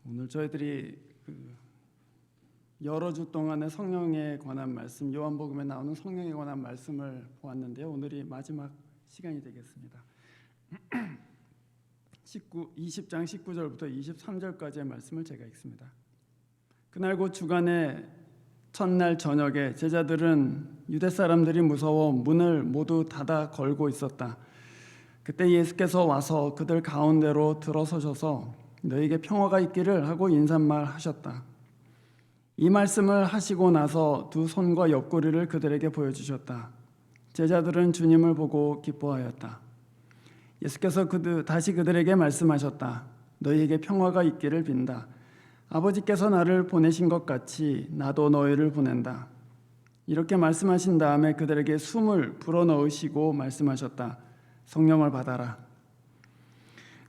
오늘 저희들이 여러 주 동안의 성령에 관한 말씀, 요한복음에 나오는 성령에 관한 말씀을 보았는데요. 오늘이 마지막 시간이 되겠습니다. 20장 19절부터 23절까지의 말씀을 제가 읽습니다. 그날 곧 주간의 첫날 저녁에 제자들은 유대 사람들이 무서워 문을 모두 닫아 걸고 있었다. 그때 예수께서 와서 그들 가운데로 들어서셔서 너에게 평화가 있기를 하고 인사말 하셨다. 이 말씀을 하시고 나서 두 손과 옆구리를 그들에게 보여주셨다. 제자들은 주님을 보고 기뻐하였다. 예수께서 다시 그들에게 말씀하셨다. 너희에게 평화가 있기를 빈다. 아버지께서 나를 보내신 것 같이 나도 너희를 보낸다. 이렇게 말씀하신 다음에 그들에게 숨을 불어넣으시고 말씀하셨다. 성령을 받아라.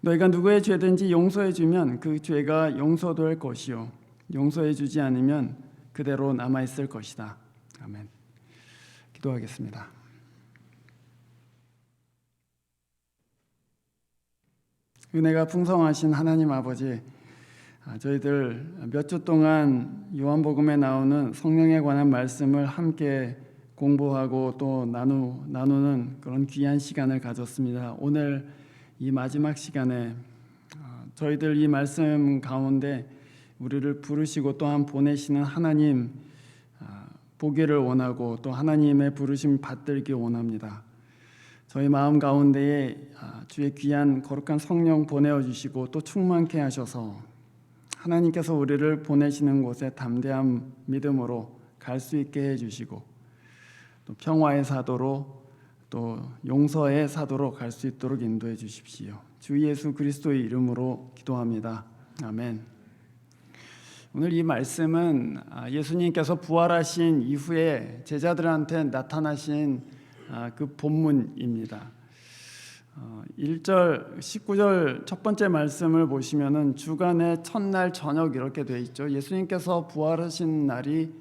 너희가 누구의 죄든지 용서해 주면 그 죄가 용서될 것이요 용서해 주지 않으면 그대로 남아 있을 것이다. 아멘. 기도하겠습니다. 은혜가 풍성하신 하나님 아버지, 저희들 몇 주 동안 요한복음에 나오는 성령에 관한 말씀을 함께 공부하고 또 나누는 그런 귀한 시간을 가졌습니다. 오늘 이 마지막 시간에 저희들 이 말씀 가운데 우리를 부르시고 또한 보내시는 하나님 보기를 원하고 또 하나님의 부르심 받들기 원합니다. 저희 마음 가운데에 주의 귀한 거룩한 성령 보내어 주시고 또 충만케 하셔서 하나님께서 우리를 보내시는 곳에 담대한 믿음으로 갈 수 있게 해주시고 또 평화의 사도로 또 용서의 사도로 갈 수 있도록 인도해 주십시오. 주 예수 그리스도의 이름으로 기도합니다. 아멘. 오늘 이 말씀은 예수님께서 부활하신 이후에 제자들한테 나타나신 그 본문입니다. 1절 19절 첫 번째 말씀을 보시면은 주간의 첫날 저녁 이렇게 돼 있죠. 예수님께서 부활하신 날이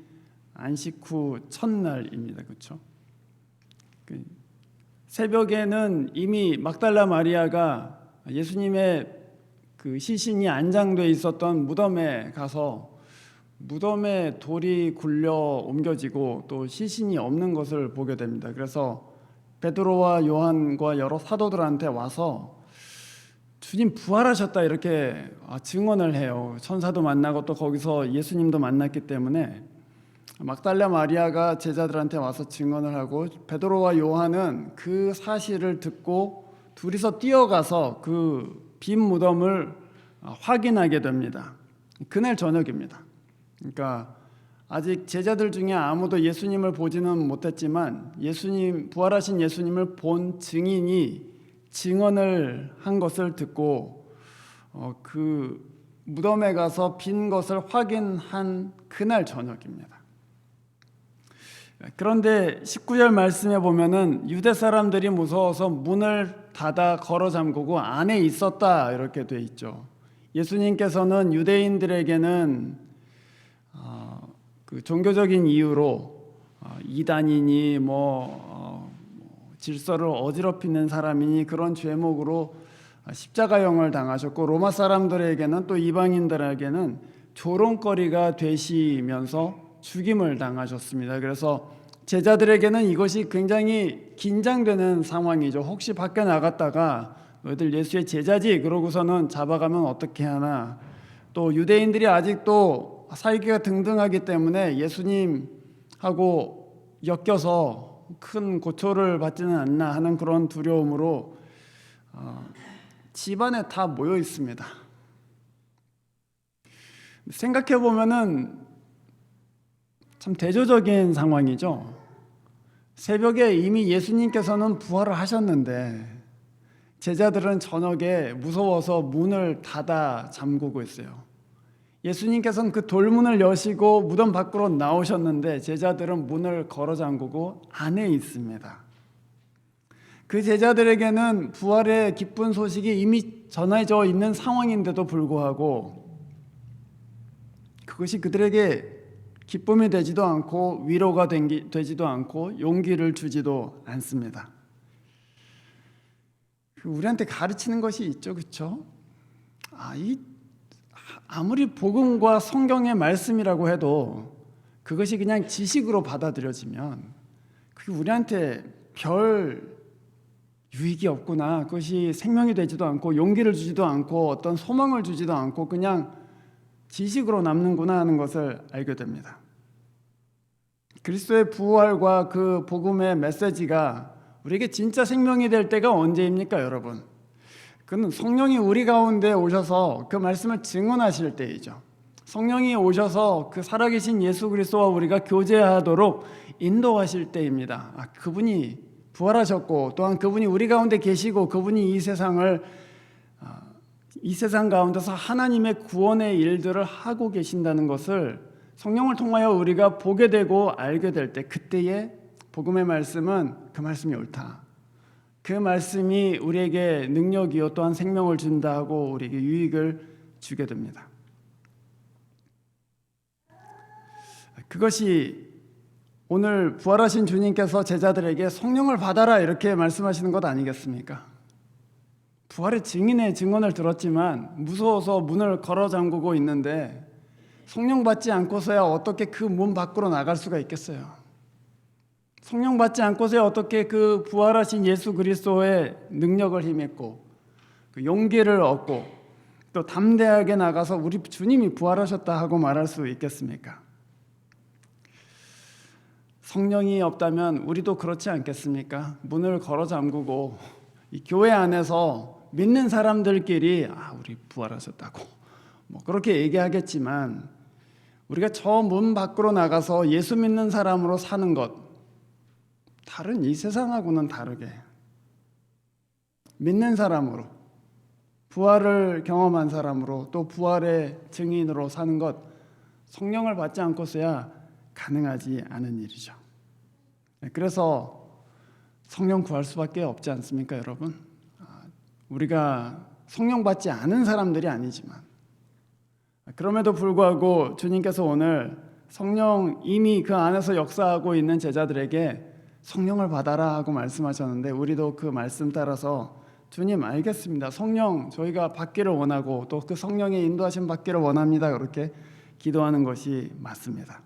안식 후 첫날입니다. 그렇죠? 새벽에는 이미 막달라 마리아가 예수님의 그 시신이 안장돼 있었던 무덤에 가서 무덤에 돌이 굴려 옮겨지고 또 시신이 없는 것을 보게 됩니다. 그래서 베드로와 요한과 여러 사도들한테 와서 주님 부활하셨다 이렇게 증언을 해요. 천사도 만나고 또 거기서 예수님도 만났기 때문에 막달라 마리아가 제자들한테 와서 증언을 하고 베드로와 요한은 그 사실을 듣고 둘이서 뛰어가서 그 빈 무덤을 확인하게 됩니다. 그날 저녁입니다. 그러니까 아직 제자들 중에 아무도 예수님을 보지는 못했지만 부활하신 예수님을 본 증인이 증언을 한 것을 듣고 그 무덤에 가서 빈 것을 확인한 그날 저녁입니다. 그런데 19절 말씀에 보면은 유대 사람들이 무서워서 문을 닫아 걸어 잠그고 안에 있었다 이렇게 돼 있죠. 예수님께서는 유대인들에게는 그 종교적인 이유로 이단이니 질서를 어지럽히는 사람이니 그런 죄목으로 십자가형을 당하셨고 로마 사람들에게는 또 이방인들에게는 조롱거리가 되시면서 죽임을 당하셨습니다. 그래서 제자들에게는 이것이 굉장히 긴장되는 상황이죠. 혹시 밖에 나갔다가 너희들 예수의 제자지 그러고서는 잡아가면 어떻게 하나. 또 유대인들이 아직도 살기가 등등하기 때문에 예수님하고 엮여서 큰 고초를 받지는 않나 하는 그런 두려움으로 집안에 다 모여 있습니다. 생각해 보면은 참 대조적인 상황이죠. 새벽에 이미 예수님께서는 부활을 하셨는데 제자들은 저녁에 무서워서 문을 닫아 잠그고 있어요. 예수님께서는 그 돌문을 여시고 무덤 밖으로 나오셨는데 제자들은 문을 걸어 잠그고 안에 있습니다. 그 제자들에게는 부활의 기쁜 소식이 이미 전해져 있는 상황인데도 불구하고 그것이 그들에게 기쁨이 되지도 않고 위로가 되지도 않고 용기를 주지도 않습니다. 우리한테 가르치는 것이 있죠, 그렇죠? 이 아무리 복음과 성경의 말씀이라고 해도 그것이 그냥 지식으로 받아들여지면 그게 우리한테 별 유익이 없구나, 그것이 생명이 되지도 않고 용기를 주지도 않고 어떤 소망을 주지도 않고 그냥 지식으로 남는구나 하는 것을 알게 됩니다. 그리스도의 부활과 그 복음의 메시지가 우리에게 진짜 생명이 될 때가 언제입니까, 여러분? 그는 성령이 우리 가운데 오셔서 그 말씀을 증언하실 때이죠. 성령이 오셔서 그 살아계신 예수 그리스도와 우리가 교제하도록 인도하실 때입니다. 그분이 부활하셨고 또한 그분이 우리 가운데 계시고 그분이 이 세상 가운데서 하나님의 구원의 일들을 하고 계신다는 것을 성령을 통하여 우리가 보게 되고 알게 될 때, 그때에 복음의 말씀은 그 말씀이 옳다, 그 말씀이 우리에게 능력이요 또한 생명을 준다 하고 우리에게 유익을 주게 됩니다. 그것이 오늘 부활하신 주님께서 제자들에게 성령을 받아라 이렇게 말씀하시는 것 아니겠습니까? 부활의 증인의 증언을 들었지만 무서워서 문을 걸어 잠그고 있는데 성령 받지 않고서야 어떻게 그 문 밖으로 나갈 수가 있겠어요? 성령 받지 않고서야 어떻게 그 부활하신 예수 그리스도의 능력을 힘입고 그 용기를 얻고 또 담대하게 나가서 우리 주님이 부활하셨다 하고 말할 수 있겠습니까? 성령이 없다면 우리도 그렇지 않겠습니까? 문을 걸어 잠그고 이 교회 안에서 믿는 사람들끼리 우리 부활하셨다고 그렇게 얘기하겠지만 우리가 저 문 밖으로 나가서 예수 믿는 사람으로 사는 것, 다른 이 세상하고는 다르게 믿는 사람으로, 부활을 경험한 사람으로, 또 부활의 증인으로 사는 것, 성령을 받지 않고서야 가능하지 않은 일이죠. 그래서 성령 구할 수밖에 없지 않습니까, 여러분? 우리가 성령 받지 않은 사람들이 아니지만 그럼에도 불구하고 주님께서 오늘 성령 이미 그 안에서 역사하고 있는 제자들에게 성령을 받아라 하고 말씀하셨는데 우리도 그 말씀 따라서 주님 알겠습니다, 성령 저희가 받기를 원하고 또 그 성령의 인도하심 받기를 원합니다, 그렇게 기도하는 것이 맞습니다.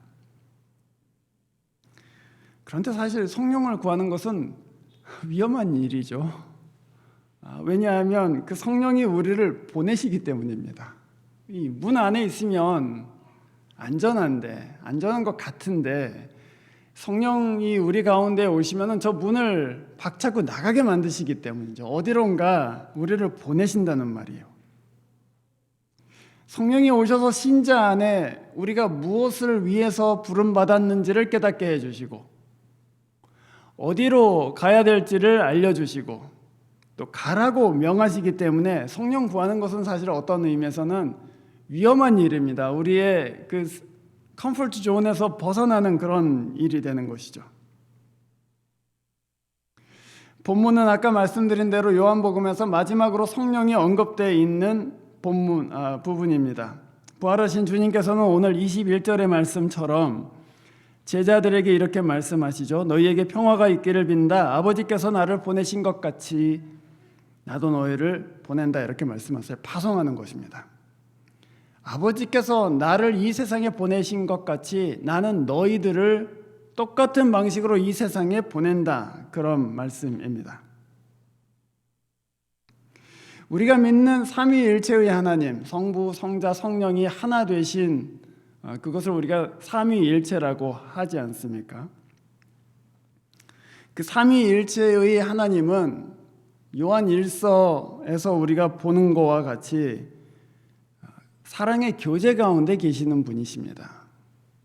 그런데 사실 성령을 구하는 것은 위험한 일이죠. 왜냐하면 그 성령이 우리를 보내시기 때문입니다. 이 문 안에 있으면 안전한 것 같은데 성령이 우리 가운데 오시면 저 문을 박차고 나가게 만드시기 때문이죠. 어디론가 우리를 보내신다는 말이에요. 성령이 오셔서 신자 안에 우리가 무엇을 위해서 부름받았는지를 깨닫게 해주시고 어디로 가야 될지를 알려주시고 또 가라고 명하시기 때문에 성령 구하는 것은 사실 어떤 의미에서는 위험한 일입니다. 우리의 그 컴포트 존에서 벗어나는 그런 일이 되는 것이죠. 본문은 아까 말씀드린 대로 요한복음에서 마지막으로 성령이 언급되어 있는 부분입니다. 부활하신 주님께서는 오늘 21절의 말씀처럼 제자들에게 이렇게 말씀하시죠. 너희에게 평화가 있기를 빈다. 아버지께서 나를 보내신 것 같이 나도 너희를 보낸다. 이렇게 말씀하세요. 파송하는 것입니다. 아버지께서 나를 이 세상에 보내신 것 같이 나는 너희들을 똑같은 방식으로 이 세상에 보낸다. 그런 말씀입니다. 우리가 믿는 삼위일체의 하나님, 성부, 성자, 성령이 하나 되신 그것을 우리가 삼위일체라고 하지 않습니까? 그 삼위일체의 하나님은 요한 1서에서 우리가 보는 것과 같이 사랑의 교제 가운데 계시는 분이십니다.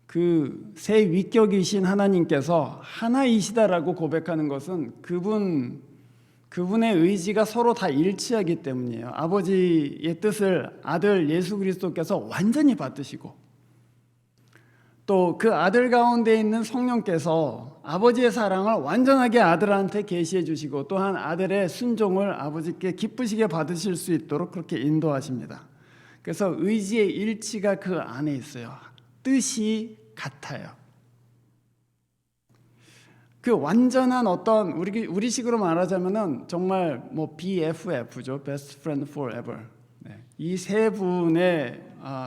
그 세 위격이신 하나님께서 하나이시다라고 고백하는 것은 그분의 의지가 서로 다 일치하기 때문이에요. 아버지의 뜻을 아들 예수 그리스도께서 완전히 받으시고 또 그 아들 가운데 있는 성령께서 아버지의 사랑을 완전하게 아들한테 계시해 주시고 또한 아들의 순종을 아버지께 기쁘시게 받으실 수 있도록 그렇게 인도하십니다. 그래서 의지의 일치가 그 안에 있어요. 뜻이 같아요. 그 완전한 어떤 우리식으로 말하자면은 정말 BFF죠. Best Friend Forever. 이 세 분의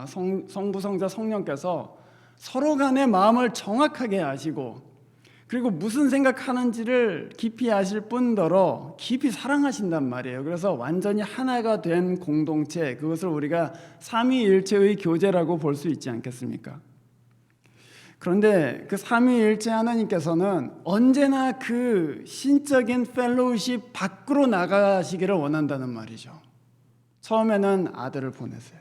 성부, 성자, 성령께서 서로 간의 마음을 정확하게 아시고 그리고 무슨 생각하는지를 깊이 아실 뿐더러 깊이 사랑하신단 말이에요. 그래서 완전히 하나가 된 공동체, 그것을 우리가 삼위일체의 교제라고 볼 수 있지 않겠습니까? 그런데 그 삼위일체 하나님께서는 언제나 그 신적인 펠로우십 밖으로 나가시기를 원한다는 말이죠. 처음에는 아들을 보내세요.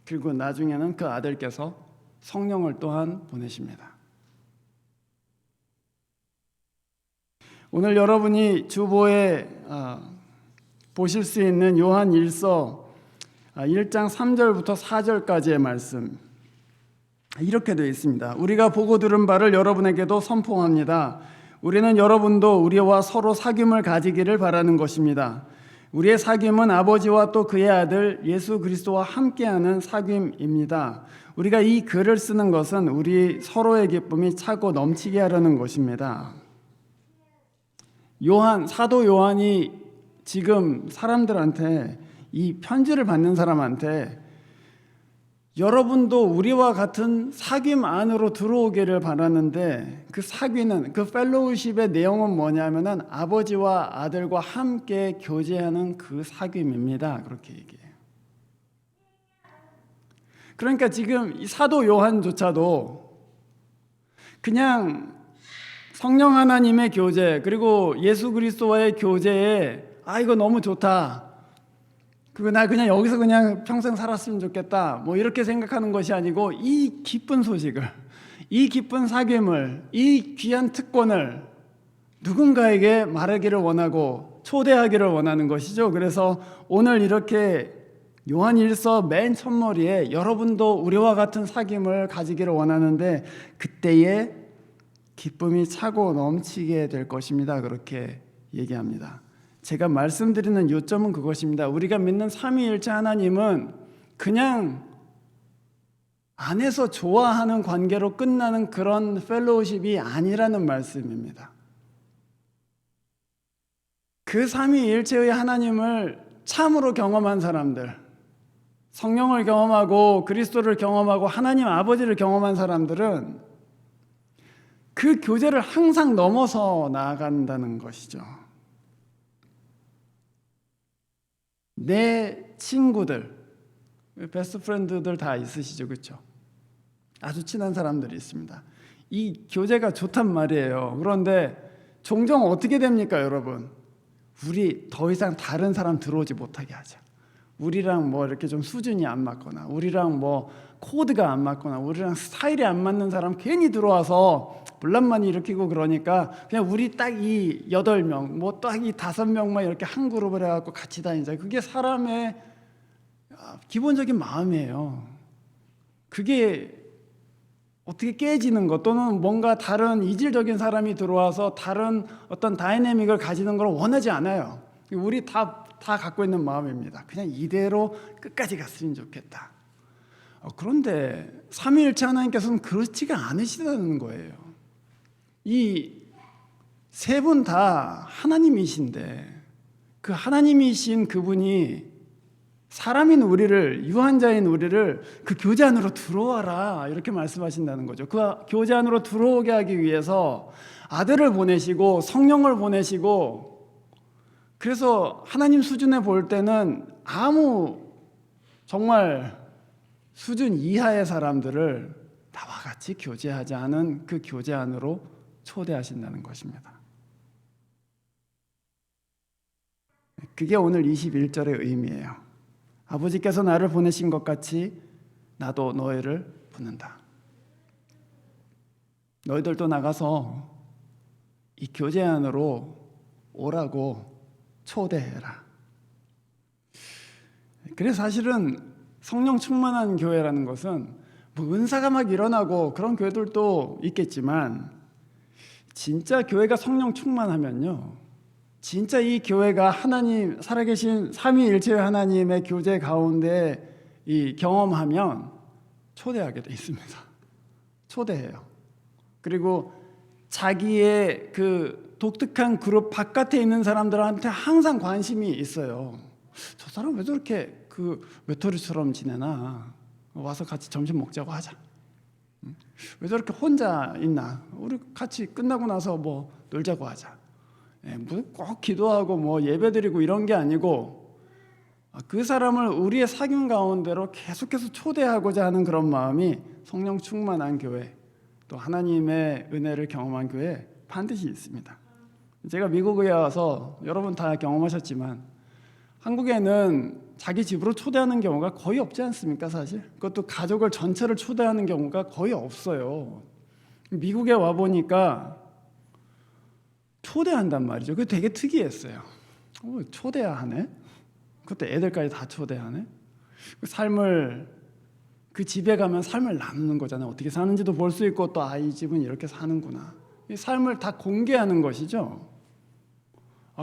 그리고 나중에는 그 아들께서 성령을 또한 보내십니다. 오늘 여러분이 주보에 보실 수 있는 요한 1서 1장 3절부터 4절까지의 말씀, 이렇게 되어 있습니다. 우리가 보고 들은 바를 여러분에게도 선포합니다. 우리는 여러분도 우리와 서로 사귐을 가지기를 바라는 것입니다. 우리의 사귐은 아버지와 또 그의 아들 예수 그리스도와 함께하는 사귐입니다. 우리가 이 글을 쓰는 것은 우리 서로의 기쁨이 차고 넘치게 하려는 것입니다. 사도 요한이 지금 사람들한테, 이 편지를 받는 사람한테 여러분도 우리와 같은 사귐 안으로 들어오기를 바라는데, 그 사귐은, 그 펠로우십의 내용은 뭐냐면은 아버지와 아들과 함께 교제하는 그 사귐입니다. 그렇게 얘기해요. 그러니까 지금 이 사도 요한조차도 그냥 성령 하나님의 교제, 그리고 예수 그리스도와의 교제에 이거 너무 좋다, 나 그냥 여기서 그냥 평생 살았으면 좋겠다, 뭐 이렇게 생각하는 것이 아니고, 이 기쁜 소식을, 이 기쁜 사귐을, 이 귀한 특권을 누군가에게 말하기를 원하고 초대하기를 원하는 것이죠. 그래서 오늘 이렇게 요한일서 맨 첫머리에 여러분도 우리와 같은 사귐을 가지기를 원하는데 그때에 기쁨이 차고 넘치게 될 것입니다. 그렇게 얘기합니다. 제가 말씀드리는 요점은 그것입니다. 우리가 믿는 삼위일체 하나님은 그냥 안에서 좋아하는 관계로 끝나는 그런 펠로우십이 아니라는 말씀입니다. 그 삼위일체의 하나님을 참으로 경험한 사람들, 성령을 경험하고 그리스도를 경험하고 하나님 아버지를 경험한 사람들은 그 교제를 항상 넘어서 나아간다는 것이죠. 내 친구들, 베스트 프렌드들 다 있으시죠, 그렇죠? 아주 친한 사람들이 있습니다. 이 교제가 좋단 말이에요. 그런데 종종 어떻게 됩니까, 여러분? 우리 더 이상 다른 사람 들어오지 못하게 하자. 우리랑 뭐 이렇게 좀 수준이 안 맞거나, 우리랑 뭐 코드가 안 맞거나, 우리랑 스타일이 안 맞는 사람 괜히 들어와서 분란만 일으키고, 그러니까 그냥 우리 딱 이 8명, 뭐 딱 이 5명만 이렇게 한 그룹을 해갖고 같이 다니자. 그게 사람의 기본적인 마음이에요. 그게 어떻게 깨지는 것, 또는 뭔가 다른 이질적인 사람이 들어와서 다른 어떤 다이내믹을 가지는 걸 원하지 않아요. 우리 다 갖고 있는 마음입니다. 그냥 이대로 끝까지 갔으면 좋겠다. 그런데 삼위일체 하나님께서는 그렇지가 않으시다는 거예요. 이 세 분 다 하나님이신데, 그 하나님이신 그분이 사람인 우리를, 유한자인 우리를 그 교제 안으로 들어와라, 이렇게 말씀하신다는 거죠. 그 교제 안으로 들어오게 하기 위해서 아들을 보내시고 성령을 보내시고, 그래서 하나님 수준에 볼 때는 정말 수준 이하의 사람들을 나와 같이 교제하지 않은 그 교제 안으로 초대하신다는 것입니다. 그게 오늘 21절의 의미예요. 아버지께서 나를 보내신 것 같이 나도 너희를 부른다. 너희들도 나가서 이 교제 안으로 오라고 초대해라. 그래서 사실은 성령 충만한 교회라는 것은 뭐 은사가 막 일어나고 그런 교회들도 있겠지만, 진짜 교회가 성령 충만하면요, 진짜 이 교회가 하나님, 살아계신 삼위일체 하나님의 교제 가운데 이 경험하면 초대하게 돼 있습니다. 초대해요. 그리고 자기의 그 독특한 그룹 바깥에 있는 사람들한테 항상 관심이 있어요. 저 사람 왜 저렇게 그 외톨이처럼 지내나? 와서 같이 점심 먹자고 하자. 왜 저렇게 혼자 있나? 우리 같이 끝나고 나서 뭐 놀자고 하자. 꼭 기도하고 뭐 예배드리고 이런 게 아니고 그 사람을 우리의 사귐 가운데로 계속해서 초대하고자 하는 그런 마음이 성령 충만한 교회, 또 하나님의 은혜를 경험한 교회에 반드시 있습니다. 제가 미국에 와서 여러분 다 경험하셨지만 한국에는 자기 집으로 초대하는 경우가 거의 없지 않습니까? 사실 그것도 가족을 전체를 초대하는 경우가 거의 없어요. 미국에 와 보니까 초대한단 말이죠. 그게 되게 특이했어요. 초대야 하네? 그것도 애들까지 다 초대하네? 삶을, 그 집에 가면 삶을 나누는 거잖아요. 어떻게 사는지도 볼 수 있고 또 이 집은 이렇게 사는구나. 이 삶을 다 공개하는 것이죠.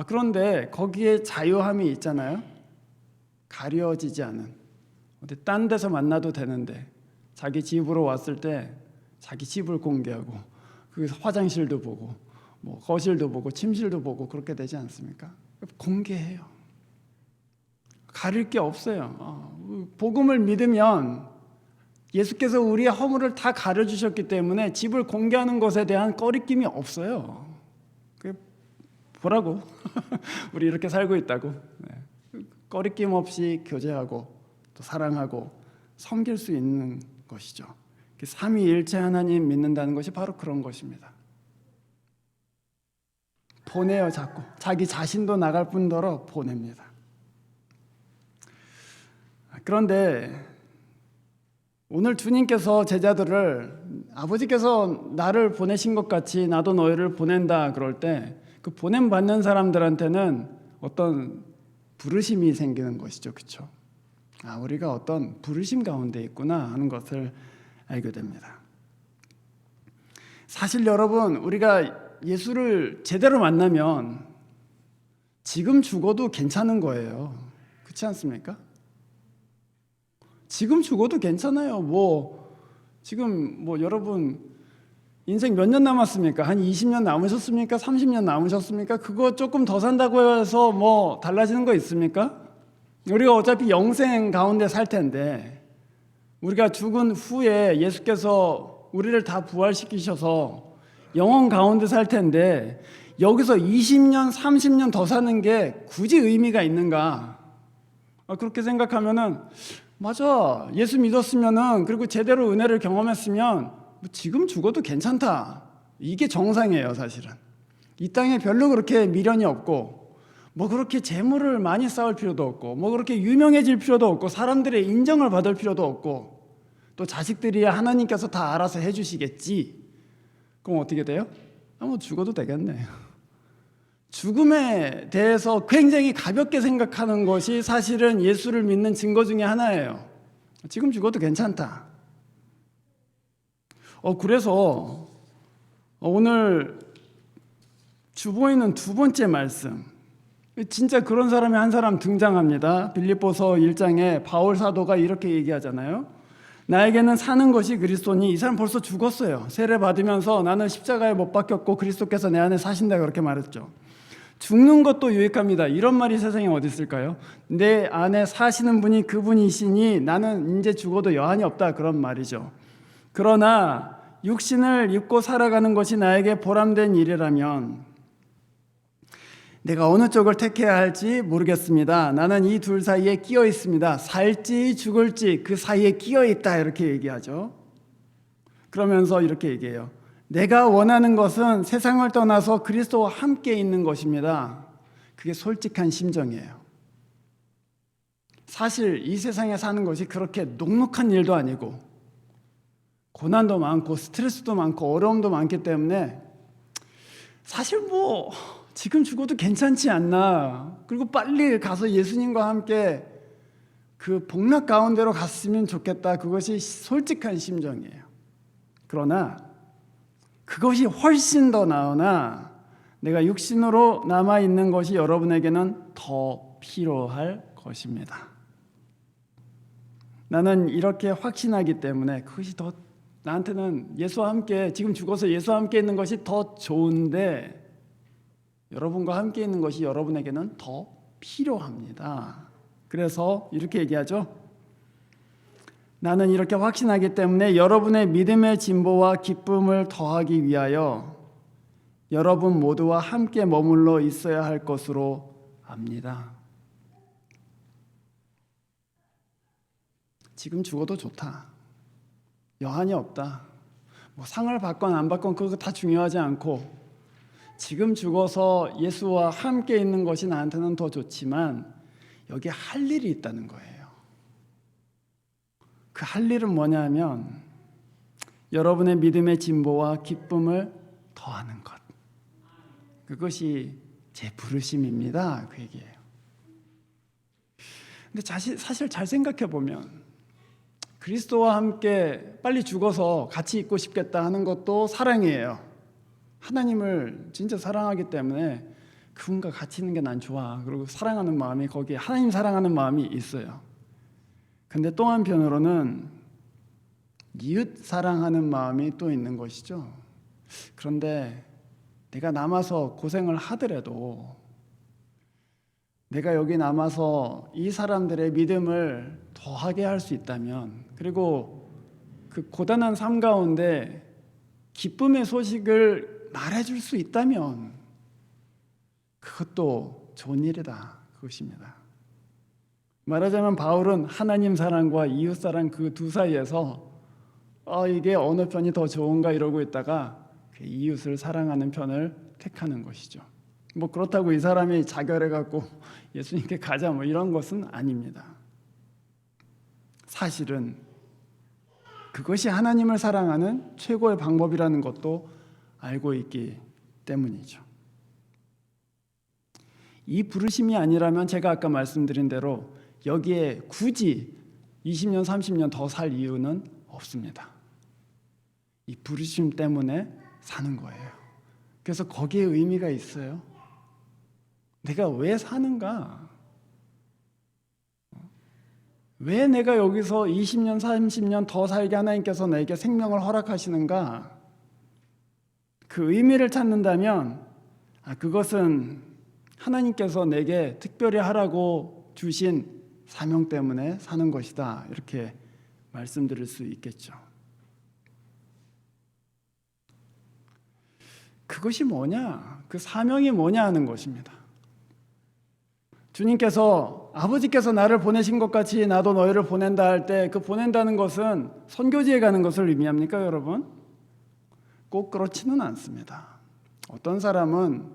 그런데 거기에 자유함이 있잖아요. 가려지지 않은, 어디 딴 데서 만나도 되는데 자기 집으로 왔을 때 자기 집을 공개하고 그 화장실도 보고 뭐 거실도 보고 침실도 보고 그렇게 되지 않습니까? 공개해요. 가릴 게 없어요. 복음을 믿으면 예수께서 우리의 허물을 다 가려주셨기 때문에 집을 공개하는 것에 대한 꺼리낌이 없어요. 보라고 우리 이렇게 살고 있다고. 꺼리낌 없이 교제하고 또 사랑하고 섬길 수 있는 것이죠. 삼위일체 하나님 믿는다는 것이 바로 그런 것입니다. 보내요. 자꾸 자기 자신도 나갈 뿐더러 보냅니다. 그런데 오늘 주님께서 제자들을 아버지께서 나를 보내신 것 같이 나도 너희를 보낸다 그럴 때 그 보냄 받는 사람들한테는 어떤 부르심이 생기는 것이죠. 그렇죠? 우리가 어떤 부르심 가운데 있구나 하는 것을 알게 됩니다. 사실 여러분, 우리가 예수를 제대로 만나면 지금 죽어도 괜찮은 거예요. 그렇지 않습니까? 지금 죽어도 괜찮아요. 지금 여러분 인생 몇 년 남았습니까? 한 20년 남으셨습니까? 30년 남으셨습니까? 그거 조금 더 산다고 해서 뭐 달라지는 거 있습니까? 우리가 어차피 영생 가운데 살 텐데, 우리가 죽은 후에 예수께서 우리를 다 부활시키셔서 영원 가운데 살 텐데 여기서 20년, 30년 더 사는 게 굳이 의미가 있는가? 그렇게 생각하면은 맞아. 예수 믿었으면은, 그리고 제대로 은혜를 경험했으면 지금 죽어도 괜찮다. 이게 정상이에요, 사실은. 이 땅에 별로 그렇게 미련이 없고, 그렇게 재물을 많이 쌓을 필요도 없고, 그렇게 유명해질 필요도 없고, 사람들의 인정을 받을 필요도 없고, 또 자식들이야 하나님께서 다 알아서 해주시겠지. 그럼 어떻게 돼요? 죽어도 되겠네. 죽음에 대해서 굉장히 가볍게 생각하는 것이 사실은 예수를 믿는 증거 중에 하나예요. 지금 죽어도 괜찮다. 그래서 오늘 주보이는 두 번째 말씀, 진짜 그런 사람이 한 사람 등장합니다. 빌립보서 1장에 바울 사도가 이렇게 얘기하잖아요. 나에게는 사는 것이 그리스도니. 이 사람 벌써 죽었어요. 세례 받으면서 나는 십자가에 못 박혔고 그리스도께서 내 안에 사신다 그렇게 말했죠. 죽는 것도 유익합니다. 이런 말이 세상에 어디 있을까요? 내 안에 사시는 분이 그분이시니 나는 이제 죽어도 여한이 없다, 그런 말이죠. 그러나 육신을 입고 살아가는 것이 나에게 보람된 일이라면 내가 어느 쪽을 택해야 할지 모르겠습니다. 나는 이 둘 사이에 끼어 있습니다. 살지 죽을지 그 사이에 끼어 있다, 이렇게 얘기하죠. 그러면서 이렇게 얘기해요. 내가 원하는 것은 세상을 떠나서 그리스도와 함께 있는 것입니다. 그게 솔직한 심정이에요. 사실 이 세상에 사는 것이 그렇게 녹록한 일도 아니고 고난도 많고 스트레스도 많고 어려움도 많기 때문에 사실 지금 죽어도 괜찮지 않나. 그리고 빨리 가서 예수님과 함께 그 복락 가운데로 갔으면 좋겠다. 그것이 솔직한 심정이에요. 그러나 그것이 훨씬 더 나으나 내가 육신으로 남아있는 것이 여러분에게는 더 필요할 것입니다. 나는 이렇게 확신하기 때문에 그것이 더 나한테는 예수와 함께, 지금 죽어서 예수와 함께 있는 것이 더 좋은데 여러분과 함께 있는 것이 여러분에게는 더 필요합니다. 그래서 이렇게 얘기하죠. 나는 이렇게 확신하기 때문에 여러분의 믿음의 진보와 기쁨을 더하기 위하여 여러분 모두와 함께 머물러 있어야 할 것으로 압니다. 지금 죽어도 좋다. 여한이 없다. 뭐 상을 받건 안 받건 그거 다 중요하지 않고 지금 죽어서 예수와 함께 있는 것이 나한테는 더 좋지만 여기 할 일이 있다는 거예요. 그 할 일은 뭐냐면 여러분의 믿음의 진보와 기쁨을 더하는 것. 그것이 제 부르심입니다. 그 얘기예요. 근데 사실 잘 생각해 보면 그리스도와 함께 빨리 죽어서 같이 있고 싶겠다 하는 것도 사랑이에요. 하나님을 진짜 사랑하기 때문에 그분과 같이 있는 게 난 좋아. 그리고 사랑하는 마음이 거기에 하나님 사랑하는 마음이 있어요. 근데 또 한편으로는 이웃 사랑하는 마음이 또 있는 것이죠. 그런데 내가 남아서 고생을 하더라도 내가 여기 남아서 이 사람들의 믿음을 더하게 할 수 있다면, 그리고 그 고단한 삶 가운데 기쁨의 소식을 말해줄 수 있다면 그것도 좋은 일이다. 그것입니다. 말하자면 바울은 하나님 사랑과 이웃 사랑 그 두 사이에서 이게 어느 편이 더 좋은가 이러고 있다가 그 이웃을 사랑하는 편을 택하는 것이죠. 뭐 그렇다고 이 사람이 자결해갖고 예수님께 가자 뭐 이런 것은 아닙니다. 사실은 그것이 하나님을 사랑하는 최고의 방법이라는 것도 알고 있기 때문이죠. 이 부르심이 아니라면 제가 아까 말씀드린 대로 여기에 굳이 20년, 30년 더 살 이유는 없습니다. 이 부르심 때문에 사는 거예요. 그래서 거기에 의미가 있어요. 내가 왜 사는가? 왜 내가 여기서 20년, 30년 더 살게 하나님께서 내게 생명을 허락하시는가? 그 의미를 찾는다면 그것은 하나님께서 내게 특별히 하라고 주신 사명 때문에 사는 것이다. 이렇게 말씀드릴 수 있겠죠. 그것이 뭐냐? 그 사명이 뭐냐 하는 것입니다. 주님께서 아버지께서 나를 보내신 것 같이 나도 너희를 보낸다 할 때 그 보낸다는 것은 선교지에 가는 것을 의미합니까, 여러분? 꼭 그렇지는 않습니다. 어떤 사람은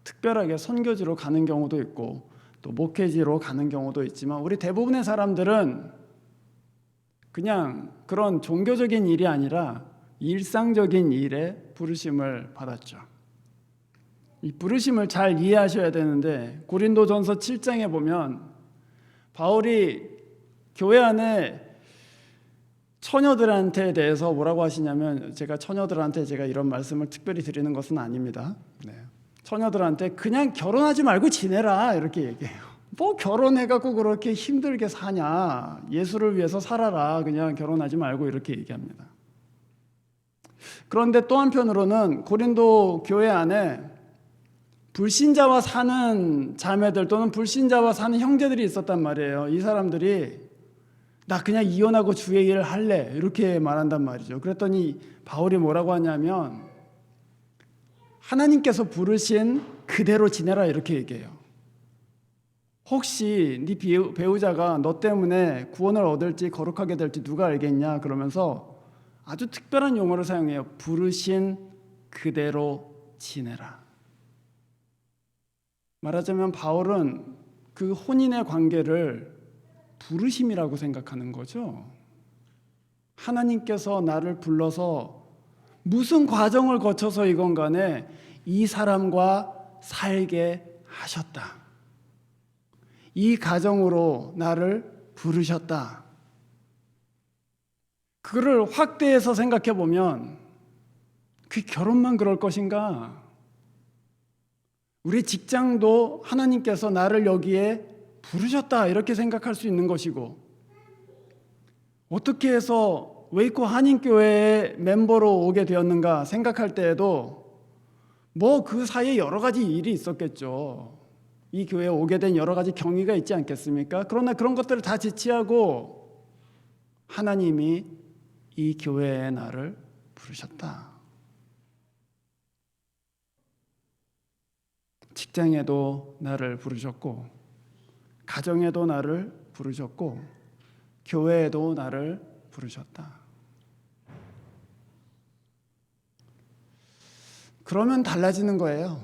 특별하게 선교지로 가는 경우도 있고 또 목회지로 가는 경우도 있지만 우리 대부분의 사람들은 그냥 그런 종교적인 일이 아니라 일상적인 일에 부르심을 받았죠. 이 부르심을 잘 이해하셔야 되는데 고린도전서 7장에 보면 바울이 교회 안에 처녀들한테 대해서 뭐라고 하시냐면 처녀들한테 이런 말씀을 특별히 드리는 것은 아닙니다. 처녀들한테 그냥 결혼하지 말고 지내라 이렇게 얘기해요. 뭐 결혼해갖고 그렇게 힘들게 사냐, 예수를 위해서 살아라, 그냥 결혼하지 말고 이렇게 얘기합니다. 그런데 또 한편으로는 고린도 교회 안에 불신자와 사는 자매들 또는 불신자와 사는 형제들이 있었단 말이에요. 이 사람들이 나 그냥 이혼하고 주의 일을 할래 이렇게 말한단 말이죠. 그랬더니 바울이 뭐라고 하냐면 하나님께서 부르신 그대로 지내라 이렇게 얘기해요. 혹시 네 배우자가 너 때문에 구원을 얻을지 거룩하게 될지 누가 알겠냐 그러면서 아주 특별한 용어를 사용해요. 부르신 그대로 지내라. 말하자면 바울은 그 혼인의 관계를 부르심이라고 생각하는 거죠. 하나님께서 나를 불러서 무슨 과정을 거쳐서이건 간에 이 사람과 살게 하셨다. 이 가정으로 나를 부르셨다. 그거를 확대해서 생각해 보면 그 결혼만 그럴 것인가? 우리 직장도 하나님께서 나를 여기에 부르셨다 이렇게 생각할 수 있는 것이고, 어떻게 해서 웨이코 한인교회의 멤버로 오게 되었는가 생각할 때에도 뭐 그 사이에 여러 가지 일이 있었겠죠. 이 교회에 오게 된 여러 가지 경위가 있지 않겠습니까? 그러나 그런 것들을 다 제치하고 하나님이 이 교회에 나를 부르셨다. 직장에도 나를 부르셨고, 가정에도 나를 부르셨고, 교회에도 나를 부르셨다. 그러면 달라지는 거예요.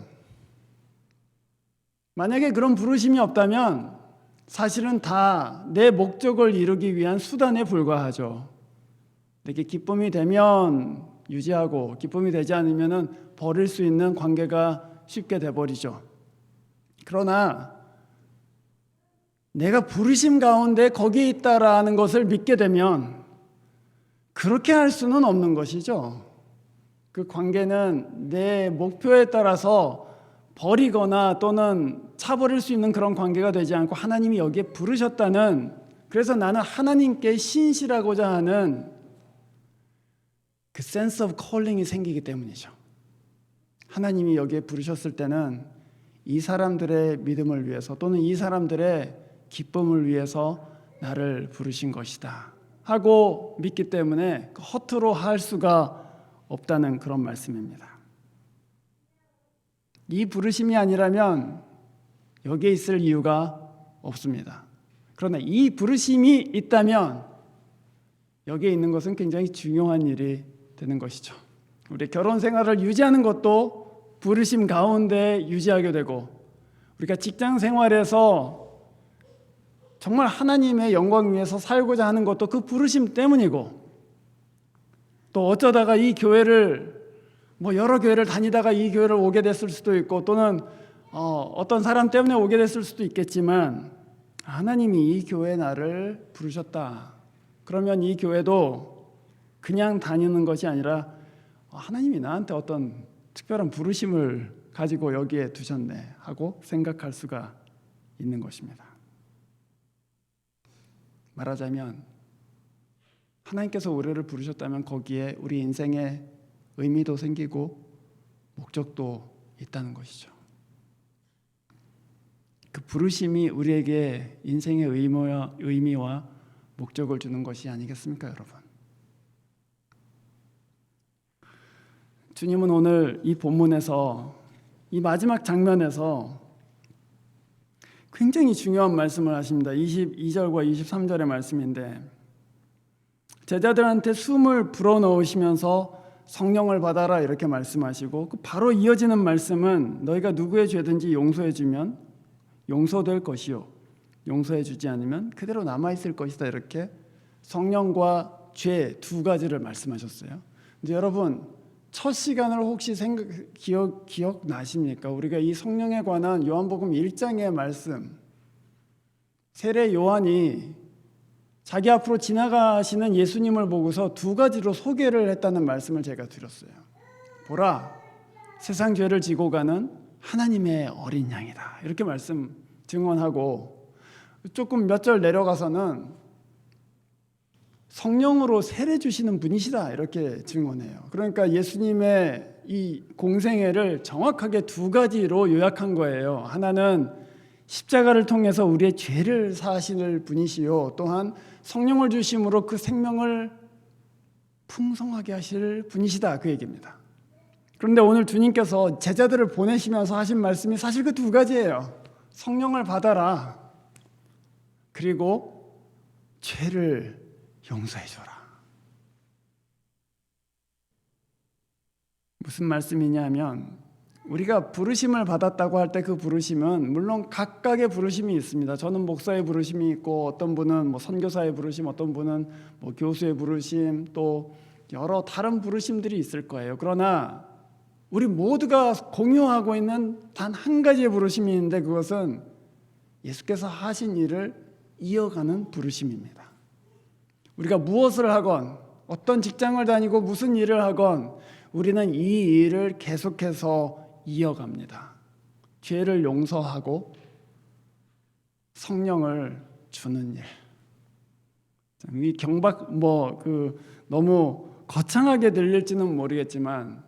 만약에 그런 부르심이 없다면 사실은 다 내 목적을 이루기 위한 수단에 불과하죠. 이렇게 기쁨이 되면 유지하고 기쁨이 되지 않으면 버릴 수 있는 관계가 쉽게 돼버리죠. 그러나 내가 부르심 가운데 거기에 있다라는 것을 믿게 되면 그렇게 할 수는 없는 것이죠. 그 관계는 내 목표에 따라서 버리거나 또는 차버릴 수 있는 그런 관계가 되지 않고 하나님이 여기에 부르셨다는, 그래서 나는 하나님께 신실하고자 하는 그 sense of calling이 생기기 때문이죠. 하나님이 여기에 부르셨을 때는 이 사람들의 믿음을 위해서 또는 이 사람들의 기쁨을 위해서 나를 부르신 것이다 하고 믿기 때문에 허투루 할 수가 없다는 그런 말씀입니다. 이 부르심이 아니라면 여기에 있을 이유가 없습니다. 그러나 이 부르심이 있다면 여기에 있는 것은 굉장히 중요한 일이 되는 것이죠. 우리 결혼 생활을 유지하는 것도 부르심 가운데 유지하게 되고, 우리가 직장 생활에서 정말 하나님의 영광 위해서 살고자 하는 것도 그 부르심 때문이고, 또 어쩌다가 이 교회를 여러 교회를 다니다가 이 교회를 오게 됐을 수도 있고, 또는 어떤 사람 때문에 오게 됐을 수도 있겠지만 하나님이 이 교회에 나를 부르셨다. 그러면 이 교회도 그냥 다니는 것이 아니라 하나님이 나한테 어떤 특별한 부르심을 가지고 여기에 두셨네 하고 생각할 수가 있는 것입니다. 말하자면 하나님께서 우리를 부르셨다면 거기에 우리 인생의 의미도 생기고 목적도 있다는 것이죠. 그 부르심이 우리에게 인생의 의미와 목적을 주는 것이 아니겠습니까, 여러분? 주님은 오늘 이 본문에서 이 마지막 장면에서 굉장히 중요한 말씀을 하십니다. 22절과 23절의 말씀인데, 제자들한테 숨을 불어넣으시면서 성령을 받아라 이렇게 말씀하시고, 바로 이어지는 말씀은 너희가 누구의 죄든지 용서해 주면 용서될 것이요, 용서해 주지 않으면 그대로 남아있을 것이다, 이렇게 성령과 죄 두 가지를 말씀하셨어요. 근데 여러분, 첫 시간을 혹시 기억나십니까? 우리가 이 성령에 관한 요한복음 1장의 말씀, 세례 요한이 자기 앞으로 지나가시는 예수님을 보고서 두 가지로 소개를 했다는 말씀을 제가 드렸어요. 보라, 세상 죄를 지고 가는 하나님의 어린 양이다, 이렇게 말씀 증언하고, 조금 몇 절 내려가서는 성령으로 세례 주시는 분이시다, 이렇게 증언해요. 그러니까 예수님의 이 공생애를 정확하게 두 가지로 요약한 거예요. 하나는 십자가를 통해서 우리의 죄를 사하실 분이시요, 또한 성령을 주심으로 그 생명을 풍성하게 하실 분이시다, 그 얘기입니다. 그런데 오늘 주님께서 제자들을 보내시면서 하신 말씀이 사실 그 두 가지예요. 성령을 받아라, 그리고 죄를 용서해 줘라. 무슨 말씀이냐면, 우리가 부르심을 받았다고 할 때 그 부르심은 물론 각각의 부르심이 있습니다. 저는 목사의 부르심이 있고, 어떤 분은 선교사의 부르심, 어떤 분은 교수의 부르심, 또 여러 다른 부르심들이 있을 거예요. 그러나 우리 모두가 공유하고 있는 단 한 가지의 부르심이 있는데, 그것은 예수께서 하신 일을 이어가는 부르심입니다. 우리가 무엇을 하건, 어떤 직장을 다니고 무슨 일을 하건 우리는 이 일을 계속해서 이어갑니다. 죄를 용서하고 성령을 주는 일. 이 경박 너무 거창하게 들릴지는 모르겠지만,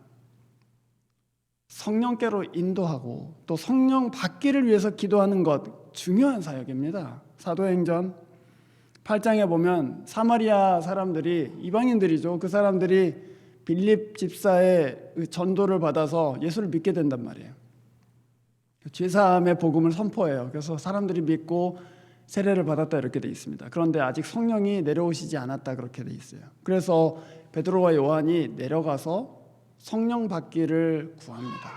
성령께로 인도하고 또 성령 받기를 위해서 기도하는 것 중요한 사역입니다. 사도행전 8장에 보면 사마리아 사람들이 이방인들이죠. 그 사람들이 빌립 집사의 전도를 받아서 예수를 믿게 된단 말이에요. 죄사함의 복음을 선포해요. 그래서 사람들이 믿고 세례를 받았다 이렇게 돼 있습니다. 그런데 아직 성령이 내려오시지 않았다 그렇게 돼 있어요. 그래서 베드로와 요한이 내려가서 성령 받기를 구합니다.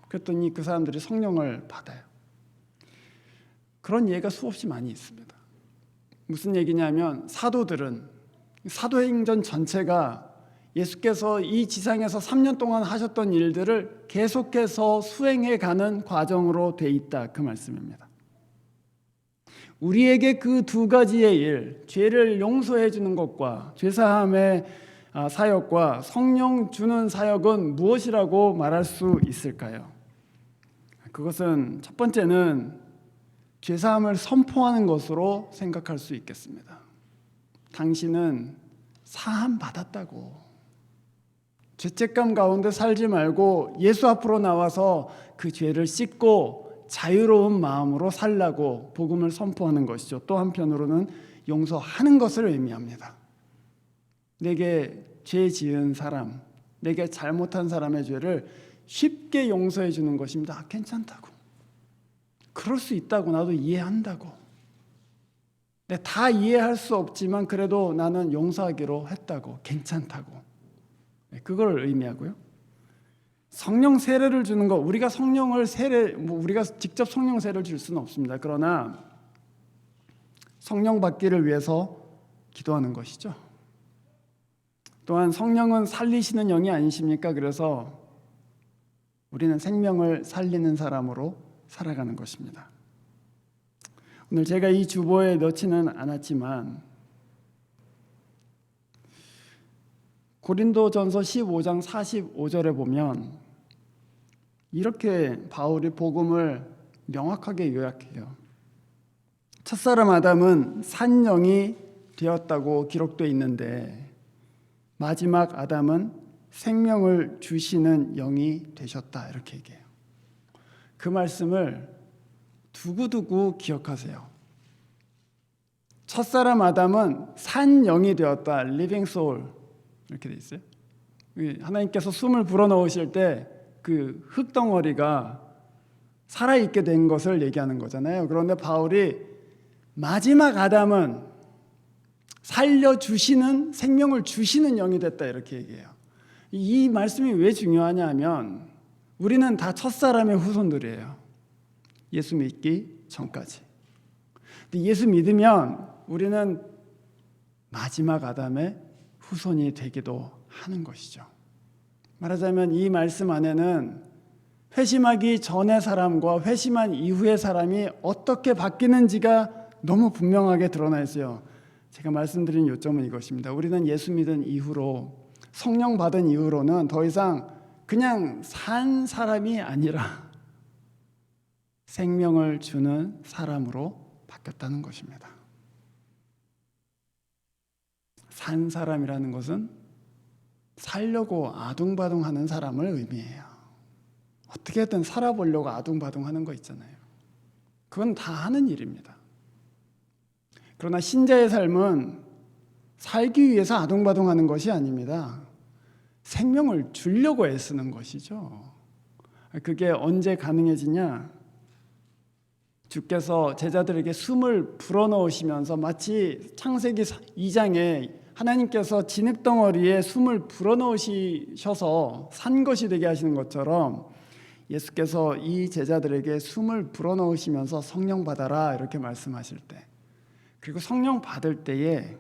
그랬더니 그 사람들이 성령을 받아요. 그런 예가 수없이 많이 있습니다. 무슨 얘기냐면 사도행전 전체가 예수께서 이 지상에서 3년 동안 하셨던 일들을 계속해서 수행해가는 과정으로 돼 있다 그 말씀입니다. 우리에게 그 두 가지의 일, 죄를 용서해 주는 것과 죄사함의 사역과 성령 주는 사역은 무엇이라고 말할 수 있을까요? 그것은 첫 번째는 죄사함을 선포하는 것으로 생각할 수 있겠습니다. 당신은 사함 받았다고. 죄책감 가운데 살지 말고 예수 앞으로 나와서 그 죄를 씻고 자유로운 마음으로 살라고 복음을 선포하는 것이죠. 또 한편으로는 용서하는 것을 의미합니다. 내게 죄 지은 사람, 내게 잘못한 사람의 죄를 쉽게 용서해 주는 것입니다. 괜찮다고. 그럴 수 있다고. 나도 이해한다고. 다 이해할 수 없지만 그래도 나는 용서하기로 했다고. 괜찮다고. 그걸 의미하고요. 성령 세례를 주는 것, 우리가 우리가 직접 성령 세례를 줄 수는 없습니다. 그러나 성령 받기를 위해서 기도하는 것이죠. 또한 성령은 살리시는 영이 아니십니까? 그래서 우리는 생명을 살리는 사람으로 살아가는 것입니다. 오늘 제가 이 주보에 넣지는 않았지만 고린도전서 15장 45절에 보면 이렇게 바울이 복음을 명확하게 요약해요. 첫사람 아담은 산 영이 되었다고 기록되어 있는데 마지막 아담은 생명을 주시는 영이 되셨다 이렇게 얘기해요. 그 말씀을 두고두고 기억하세요. 첫사람 아담은 산 영이 되었다. living soul 이렇게 돼 있어요. 하나님께서 숨을 불어넣으실 때 그 흙덩어리가 살아있게 된 것을 얘기하는 거잖아요. 그런데 바울이 마지막 아담은 살려주시는 생명을 주시는 영이 됐다 이렇게 얘기해요. 이 말씀이 왜 중요하냐 하면 우리는 다 첫사람의 후손들이에요. 예수 믿기 전까지. 근데 예수 믿으면 우리는 마지막 아담의 후손이 되기도 하는 것이죠. 말하자면 이 말씀 안에는 회심하기 전의 사람과 회심한 이후의 사람이 어떻게 바뀌는지가 너무 분명하게 드러나 있어요. 제가 말씀드린 요점은 이것입니다. 우리는 예수 믿은 이후로 성령 받은 이후로는 더 이상 그냥 산 사람이 아니라 생명을 주는 사람으로 바뀌었다는 것입니다. 산 사람이라는 것은 살려고 아둥바둥하는 사람을 의미해요. 어떻게든 살아보려고 아둥바둥하는 거 있잖아요. 그건 다 하는 일입니다. 그러나 신자의 삶은 살기 위해서 아둥바둥하는 것이 아닙니다. 생명을 주려고 애쓰는 것이죠. 그게 언제 가능해지냐? 주께서 제자들에게 숨을 불어넣으시면서 마치 창세기 2장에 하나님께서 진흙덩어리에 숨을 불어넣으셔서 산 것이 되게 하시는 것처럼 예수께서 이 제자들에게 숨을 불어넣으시면서 성령 받아라 이렇게 말씀하실 때, 그리고 성령 받을 때에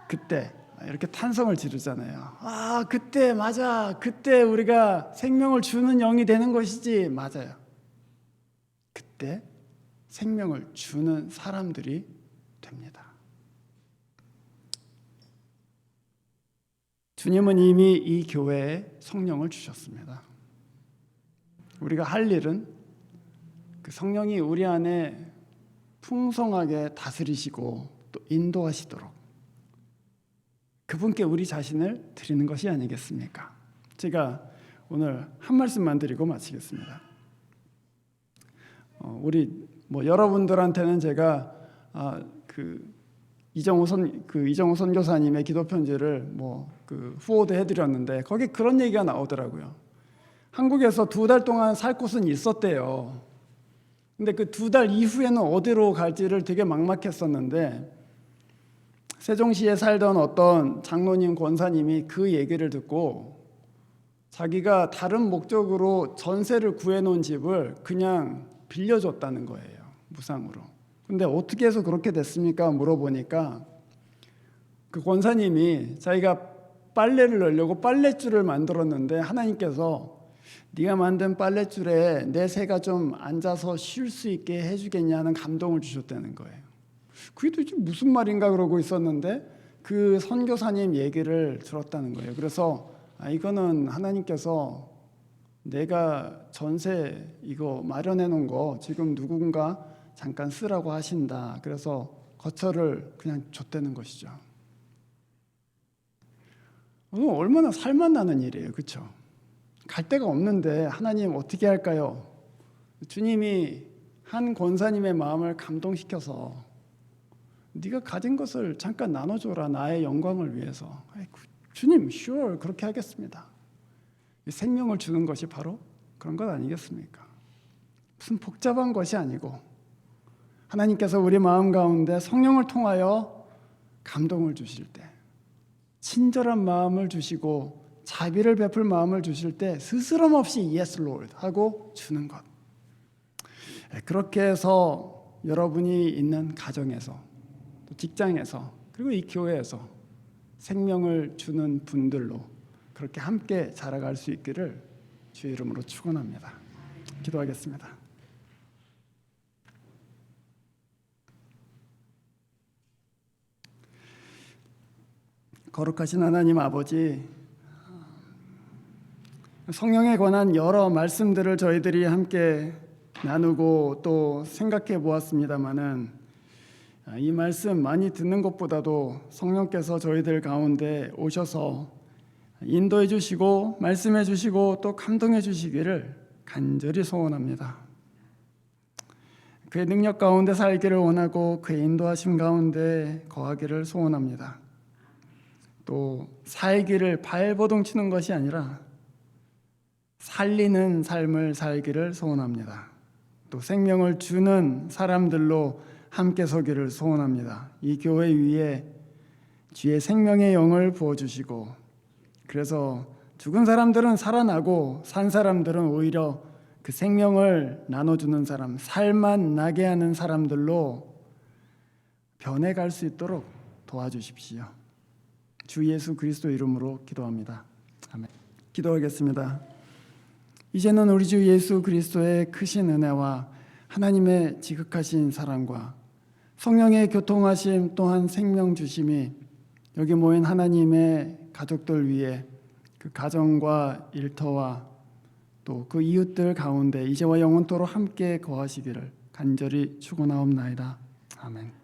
그때 이렇게 탄성을 지르잖아요. 그때 맞아. 그때 우리가 생명을 주는 영이 되는 것이지. 맞아요. 그때 생명을 주는 사람들이 됩니다. 주님은 이미 이 교회에 성령을 주셨습니다. 우리가 할 일은 그 성령이 우리 안에 풍성하게 다스리시고 또 인도하시도록 그분께 우리 자신을 드리는 것이 아니겠습니까? 제가 오늘 한 말씀만 드리고 마치겠습니다. 우리 여러분들한테는 제가 이정우 선교사님의 기도 편지를 후원도 해드렸는데 거기 그런 얘기가 나오더라고요. 한국에서 2달 동안 살 곳은 있었대요. 근데 그 2달 이후에는 어디로 갈지를 되게 막막했었는데 세종시에 살던 어떤 장로님 권사님이 그 얘기를 듣고 자기가 다른 목적으로 전세를 구해놓은 집을 그냥 빌려줬다는 거예요. 무상으로. 근데 어떻게 해서 그렇게 됐습니까? 물어보니까 그 권사님이 자기가 빨래를 넣으려고 빨랫줄을 만들었는데 하나님께서 네가 만든 빨랫줄에 내 새가 좀 앉아서 쉴 수 있게 해주겠냐는 감동을 주셨다는 거예요. 그게 도대체 무슨 말인가 그러고 있었는데 그 선교사님 얘기를 들었다는 거예요. 그래서 이거는 하나님께서 내가 전세 이거 마련해 놓은 거 지금 누군가 잠깐 쓰라고 하신다. 그래서 거처를 그냥 줬다는 것이죠. 얼마나 살만 나는 일이에요. 그렇죠? 갈 데가 없는데 하나님 어떻게 할까요? 주님이 한 권사님의 마음을 감동시켜서 네가 가진 것을 잠깐 나눠줘라. 나의 영광을 위해서. 주님, sure, 그렇게 하겠습니다. 생명을 주는 것이 바로 그런 것 아니겠습니까? 무슨 복잡한 것이 아니고 하나님께서 우리 마음 가운데 성령을 통하여 감동을 주실 때, 친절한 마음을 주시고 자비를 베풀 마음을 주실 때 스스럼 없이 Yes, Lord 하고 주는 것. 그렇게 해서 여러분이 있는 가정에서, 또 직장에서, 그리고 이 교회에서 생명을 주는 분들로 그렇게 함께 자라갈 수 있기를 주의 이름으로 축원합니다. 기도하겠습니다. 거룩하신 하나님 아버지, 성령에 관한 여러 말씀들을 저희들이 함께 나누고 또 생각해 보았습니다마는 이 말씀 많이 듣는 것보다도 성령께서 저희들 가운데 오셔서 인도해 주시고 말씀해 주시고 또 감동해 주시기를 간절히 소원합니다. 그의 능력 가운데 살기를 원하고 그의 인도하심 가운데 거하기를 소원합니다. 또 살기를 발버둥 치는 것이 아니라 살리는 삶을 살기를 소원합니다. 또 생명을 주는 사람들로 함께 서기를 소원합니다. 이 교회 위에 주의 생명의 영을 부어주시고 그래서 죽은 사람들은 살아나고 산 사람들은 오히려 그 생명을 나눠주는 사람, 살만 나게 하는 사람들로 변해갈 수 있도록 도와주십시오. 주 예수 그리스도 이름으로 기도합니다. 아멘. 기도하겠습니다. 이제는 우리 주 예수 그리스도의 크신 은혜와 하나님의 지극하신 사랑과 성령의 교통하심 또한 생명 주심이 여기 모인 하나님의 가족들 위에 그 가정과 일터와 또 그 이웃들 가운데 이제와 영원토록 함께 거하시기를 간절히 축원하옵나이다. 아멘.